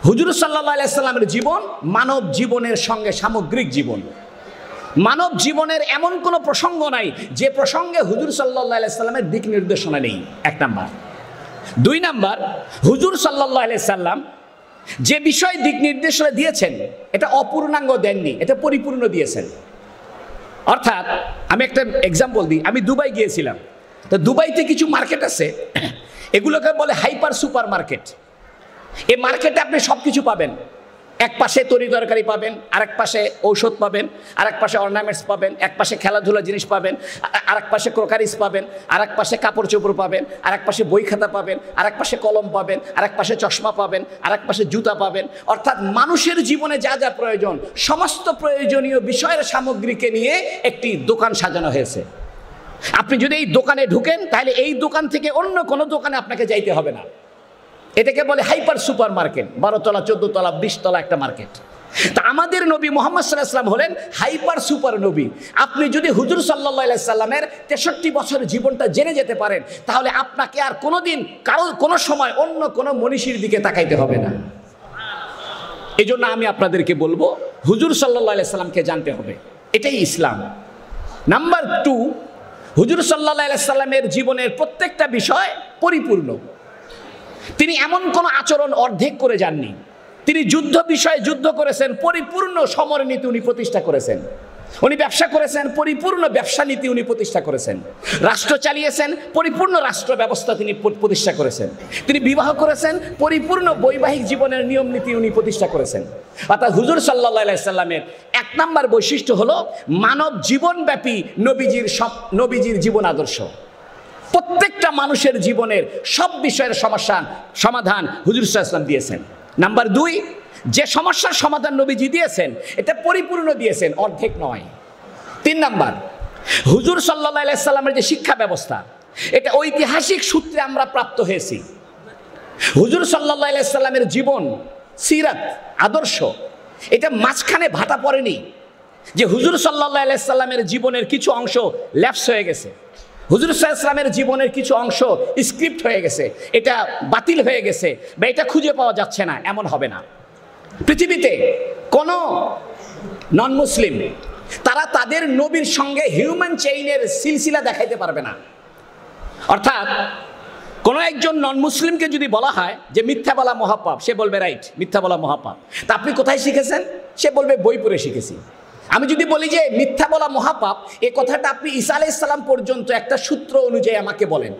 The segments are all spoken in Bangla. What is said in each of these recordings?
হুজুর সাল্লাল্লাহু আলাইহি সাল্লামের জীবন মানব জীবনের সঙ্গে সামগ্রিক জীবন। মানব জীবনের এমন কোনো প্রসঙ্গ নাই যে প্রসঙ্গে হুজুর সাল্লাল্লাহু আলাইহি সাল্লামের দিক নির্দেশনা নেই, এক নাম্বার। দুই নাম্বার, হুজুর সাল্লাল্লাহু আলাইহি সাল্লাম যে বিষয় দিক নির্দেশনা দিয়েছেন এটা অপূর্ণাঙ্গ দেননি, এটা পরিপূর্ণ দিয়েছেন। অর্থাৎ আমি একটা এক্সাম্পল দিই, আমি দুবাই গিয়েছিলাম। তো দুবাইতে কিছু মার্কেট আছে, এগুলোকে বলে হাইপার সুপার মার্কেট। এই মার্কেটে আপনি সব কিছু পাবেন। এক পাশে তরি তরকারি পাবেন, আরেক পাশে ঔষধ পাবেন, আরেক পাশে অর্নামেন্টস পাবেন, এক পাশে খেলাধুলা জিনিস পাবেন, আরেক পাশে ক্রোকারিস পাবেন, আরেক পাশে কাপড় চোপড় পাবেন, আরেক পাশে বই খাতা পাবেন, আরেক পাশে কলম পাবেন, আরেক পাশে চশমা পাবেন, আরেক পাশে জুতা পাবেন। অর্থাৎ মানুষের জীবনে যা যা প্রয়োজন সমস্ত প্রয়োজনীয় বিষয়ের সামগ্রীকে নিয়ে একটি দোকান সাজানো হয়েছে। আপনি যদি এই দোকানে ঢুকেন তাহলে এই দোকান থেকে অন্য কোনো দোকানে আপনাকে যাইতে হবে না। এটাকে বলে হাইপার সুপার মার্কেট। 12 তলা, 14 তলা, 20 তলা একটা মার্কেট। তা আমাদের নবী মুহাম্মদ সাল্লাল্লাহু আলাইহি ওয়াসাল্লাম হলেন হাইপার সুপার নবী। আপনি যদি হুজুর সাল্লাল্লাহু আলাইহি সাল্লামের 63 বছরের জীবনটা জেনে যেতে পারেন তাহলে আপনাকে আর কোনোদিন কোনো সময় অন্য কোনো মনীষীর দিকে তাকাইতে হবে না। এই জন্য আমি আপনাদেরকে বলবো হুজুর সাল্লাল্লাহু আলাইহি সাল্লামকে জানতে হবে, এটাই ইসলাম। নাম্বার 2, হুজুর সাল্লাল্লাহু আলাইহি সাল্লামের জীবনের প্রত্যেকটা বিষয় পরিপূর্ণ। তিনি এমন কোনো আচরণ অর্ধেক করে যাননি। তিনি যুদ্ধ বিষয়ে যুদ্ধ করেছেন, পরিপূর্ণ সমর নীতি উনি প্রতিষ্ঠা করেছেন। উনি ব্যবসা করেছেন, পরিপূর্ণ ব্যবসা নীতি উনি প্রতিষ্ঠা করেছেন। রাষ্ট্র চালিয়েছেন, পরিপূর্ণ রাষ্ট্র ব্যবস্থা তিনি প্রতিষ্ঠা করেছেন। তিনি বিবাহ করেছেন, পরিপূর্ণ বৈবাহিক জীবনের নিয়ম নীতি উনি প্রতিষ্ঠা করেছেন। অর্থাৎ হুজুর সাল্লাল্লাহু আলাইহি সাল্লামের 1 নম্বর বৈশিষ্ট্য হলো মানব জীবনব্যাপী নবীজির জীবন আদর্শ। প্রত্যেকটা মানুষের জীবনের সব বিষয়ের সমাধান হুজুর সাল্লাল্লাহু আলাইহি সাল্লাম দিয়েছেন। নাম্বার 2, যে সমস্যার সমাধান নবীজি দিয়েছেন এটা পরিপূর্ণ দিয়েছেন, অর্ধেক নয়। 3 নাম্বার, হুজুর সাল্লাল্লাহু আলাইহি সাল্লামের যে শিক্ষা ব্যবস্থা এটা ঐতিহাসিক সূত্রে আমরা প্রাপ্ত হয়েছি। হুজুর সাল্লাল্লাহু আলাইহি সাল্লামের জীবন, সিরাত, আদর্শ এটা মাঝখানে ভাটা পড়েনি যে হুজুর সাল্লাল্লাহু আলাইহি সাল্লামের জীবনের কিছু অংশ ল্যাপস হয়ে গেছে, হুজুর সাল্লাল্লাহু আলাইহি সাল্লামের জীবনের কিছু অংশ স্ক্রিপ্ট হয়ে গেছে, এটা বাতিল হয়ে গেছে বা এটা খুঁজে পাওয়া যাচ্ছে না, এমন হবে না। পৃথিবীতে কোনো নন মুসলিম তারা তাদের নবীর সঙ্গে হিউম্যান চেইনের সিলসিলা দেখাইতে পারবে না। অর্থাৎ কোনো একজন নন মুসলিমকে যদি বলা হয় যে মিথ্যা বলা মহাপাপ, সে বলবে রাইট, মিথ্যা বলা মহাপাপ। তা আপনি কোথায় শিখেছেন? সে বলবে বই পড়ে শিখেছি। আমি যদি বলি যে মিথ্যা বলা মহাপাপ, এই কথাটা আপনি ঈসা আলাইহিস সালাম পর্যন্ত একটা সূত্র অনুযায়ী আমাকে বলেন।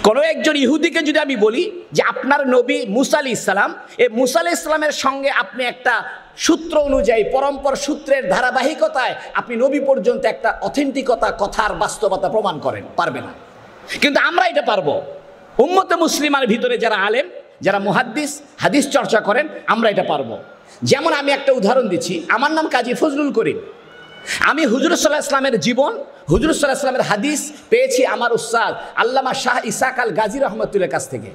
কোনো একজন ইহুদিকে যদি আমি বলি যে আপনার নবী মুসা আলাইহিস সালাম, এই মুসা আলাইহিস সালামের সঙ্গে আপনি একটা সূত্র অনুযায়ী পরম্পর সূত্রের ধারাবাহিকতায় আপনি নবী পর্যন্ত একটা অথেন্টিকতা, কথার বাস্তবতা প্রমাণ করেন, পারবে না। কিন্তু আমরা এটা পারবো। উম্মতে মুসলিমার ভিতরে যারা আলেম, যারা মুহাদ্দিস, হাদিস চর্চা করেন, আমরা এটা পারবো। যেমন আমি একটা উদাহরণ দিচ্ছি, আমার নাম কাজী ফজলুল করিম। আমি হুজুর সাল্লাল্লাহু আলাইহি ওয়াসাল্লামের জীবন, হুজুর সাল্লাল্লাহু আলাইহি ওয়াসাল্লামের হাদিস পেয়েছি আমার উস্তাদ আল্লামা শাহ ইসাক আল গাজী রহমতুল্লাহর কাছ থেকে।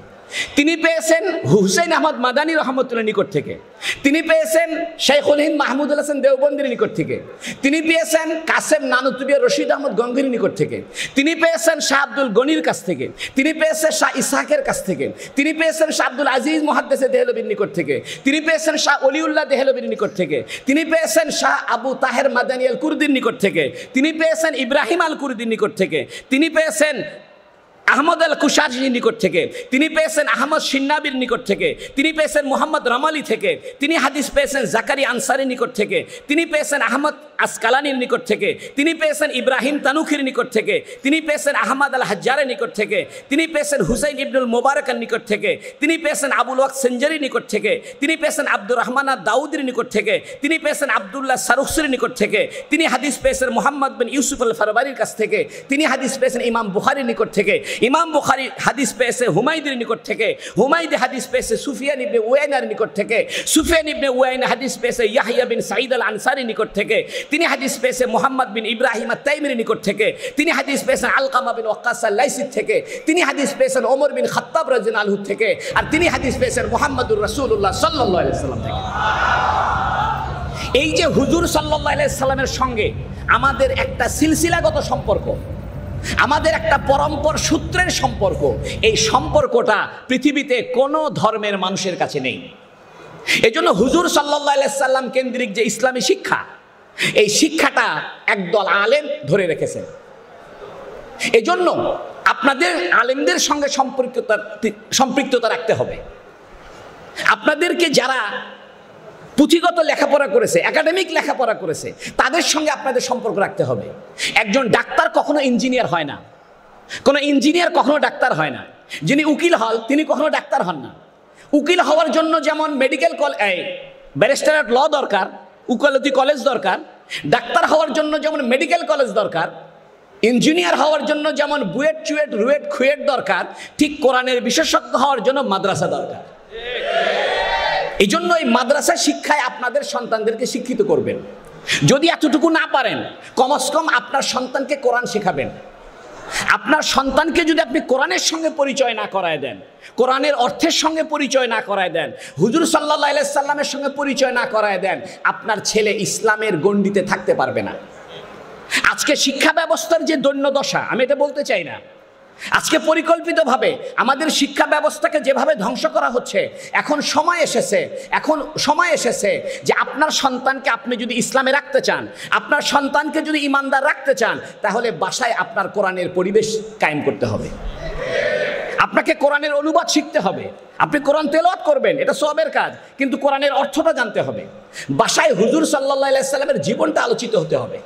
তিনি পেয়েছেন হুসাইন আহমদ মাদানী রহমতুল্লাহর নিকট থেকে। তিনি পেয়েছেন শাইখুল হিন্দ মাহমুদুল হাসান দেওবন্দির নিকট থেকে। তিনি পেয়েছেন কাসেম নানুতুবিয়া রশিদ আহমদ গঙ্গির নিকট থেকে। তিনি পেয়েছেন শাহ আব্দুল গনির কাছ থেকে। তিনি পেয়েছেন শাহ ইসাকের কাছ থেকে। তিনি পেয়েছেন শাহ আব্দুল আজিজ মুহাদ্দিসে দেহলভির নিকট থেকে। তিনি পেয়েছেন শাহ অলিউল্লাহ দেহলভির নিকট থেকে। তিনি পেয়েছেন শাহ আবু তাহের মাদানী আল কুরদির নিকট থেকে। তিনি পেয়েছেন ইব্রাহিম আল কুরদির নিকট থেকে। তিনি পেয়েছেন আহমদ আল কুশারির নিকট থেকে। তিনি পেয়েছেন আহমদ সিন্নাবির নিকট থেকে। তিনি পেয়েছেন মোহাম্মদ রামালি থেকে। তিনি হাদিস পেয়েছেন জাকারি আনসারির নিকট থেকে। তিনি পেয়েছেন আহমদ আসকালানির নিকট থেকে। তিনি পেয়েছেন ইব্রাহিম তানুখির নিকট থেকে। তিনি পেয়েছেন আহমদ আল হাজ্জারের নিকট থেকে। তিনি পেয়েছেন হুসাইন ইবনুল মোবারকের নিকট থেকে। তিনি পেয়েছেন আবুল ওয়াক সেঞ্জারির নিকট থেকে। তিনি পেয়েছেন আব্দুর রহমান আদ দাউদের নিকট থেকে। তিনি পেয়েছেন আবদুল্লাহ সারুখসির নিকট থেকে। তিনি হাদিস পেয়েছেন মোহাম্মদ বিন ইউসুফ আল ফারবারির কাছ থেকে। তিনি হাদিস পেয়েছেন ইমাম বুখারীর নিকট থেকে। ইমাম বুখারী হাদিস পেয়েছে হুমায়দের নিকট থেকে। হুমায়দে হাদিস পেয়েছে সুফিয়ান ইবনে উয়াইনার নিকট থেকে। সুফিয়ান ইবনে উয়াইনা হাদিস পেয়েছে ইয়াহইয়া বিন সাঈদ আল আনসারীর নিকট থেকে। তিনি হাদিস পেয়েছে মুহাম্মদ বিন ইব্রাহিম আত-তাইমির নিকট থেকে। তিনি হাদিস পেয়েছেন আলকামা বিন ওয়াক্কাস আল-লাইসি থেকে। তিনি হাদিস পেয়েছেন ওমর বিন খাত্তাব রাদিয়াল্লাহু আনহু থেকে। আর তিনি হাদিস পেয়েছেন মুহাম্মদুর রাসূলুল্লাহ সাল্লাল্লাহু আলাইহি ওয়াসাল্লাম থেকে। এই যে হুজুর সাল্লাল্লাহু আলাইহি ওয়াসাল্লামের সঙ্গে আমাদের একটা সিলসিলাগত সম্পর্ক, আমাদের একটা পরম্পর সূত্রের সম্পর্ক, এই সম্পর্কটা পৃথিবীতে কোনো ধর্মের মানুষের কাছে নেই। এই জন্য হুজুর সাল্লাল্লাহু আলাইহি সাল্লাম কেন্দ্রিক যে ইসলামী শিক্ষা, এই শিক্ষাটা একদল আলেম ধরে রেখেছেন। এজন্য আপনাদের আলেমদের সঙ্গে সম্পৃক্ততা রাখতে হবে। আপনাদেরকে যারা পুঁথিগত লেখাপড়া করেছে, একাডেমিক লেখাপড়া করেছে, তাদের সঙ্গে আপনাদের সম্পর্ক রাখতে হবে। একজন ডাক্তার কখনো ইঞ্জিনিয়ার হয় না, কোনো ইঞ্জিনিয়ার কখনো ডাক্তার হয় না। যিনি উকিল হন তিনি কখনো ডাক্তার হন না। উকিল হওয়ার জন্য যেমন মেডিকেল ব্যারিস্টার ল দরকার, উকালতি কলেজ দরকার, ডাক্তার হওয়ার জন্য যেমন মেডিকেল কলেজ দরকার, ইঞ্জিনিয়ার হওয়ার জন্য যেমন বুয়েট চুয়েট রুয়েট খুয়েট দরকার, ঠিক কোরআনের বিশেষজ্ঞ হওয়ার জন্য মাদ্রাসা দরকার। এই জন্য এই মাদ্রাসা শিক্ষায় আপনাদের সন্তানদেরকে শিক্ষিত করবেন। যদি এতটুকু না পারেন, কমস কম আপনার সন্তানকে কোরআন শেখাবেন। আপনার সন্তানকে যদি আপনি কোরআনের সঙ্গে পরিচয় না করায় দেন, কোরআনের অর্থের সঙ্গে পরিচয় না করায় দেন, হুজুর সাল্লাল্লাহু আলাইহি সাল্লামের সঙ্গে পরিচয় না করায় দেন, আপনার ছেলে ইসলামের গণ্ডিতে থাকতে পারবে না। আজকে শিক্ষা ব্যবস্থার যে দৈন্যদশা, আমি এটা বলতে চাই না, আজকে পরিকল্পিতভাবে আমাদের শিক্ষা ব্যবস্থাকে যেভাবে ধ্বংস করা হচ্ছে, এখন সময় এসেছে যে আপনার সন্তানকে আপনি যদি ইসলামে রাখতে চান, আপনার সন্তানকে যদি ইমানদার রাখতে চান, তাহলে বাসায় আপনার কোরআনের পরিবেশ কায়েম করতে হবে। আপনাকে কোরআনের অনুবাদ শিখতে হবে। আপনি কোরআন তেলাওয়াত করবেন, এটা সওয়াবের কাজ, কিন্তু কোরআনের অর্থটা জানতে হবে। বাসায় হুজুর সাল্লাল্লাহু আলাইহি সাল্লামের জীবনটা আলোচিত হতে হবে।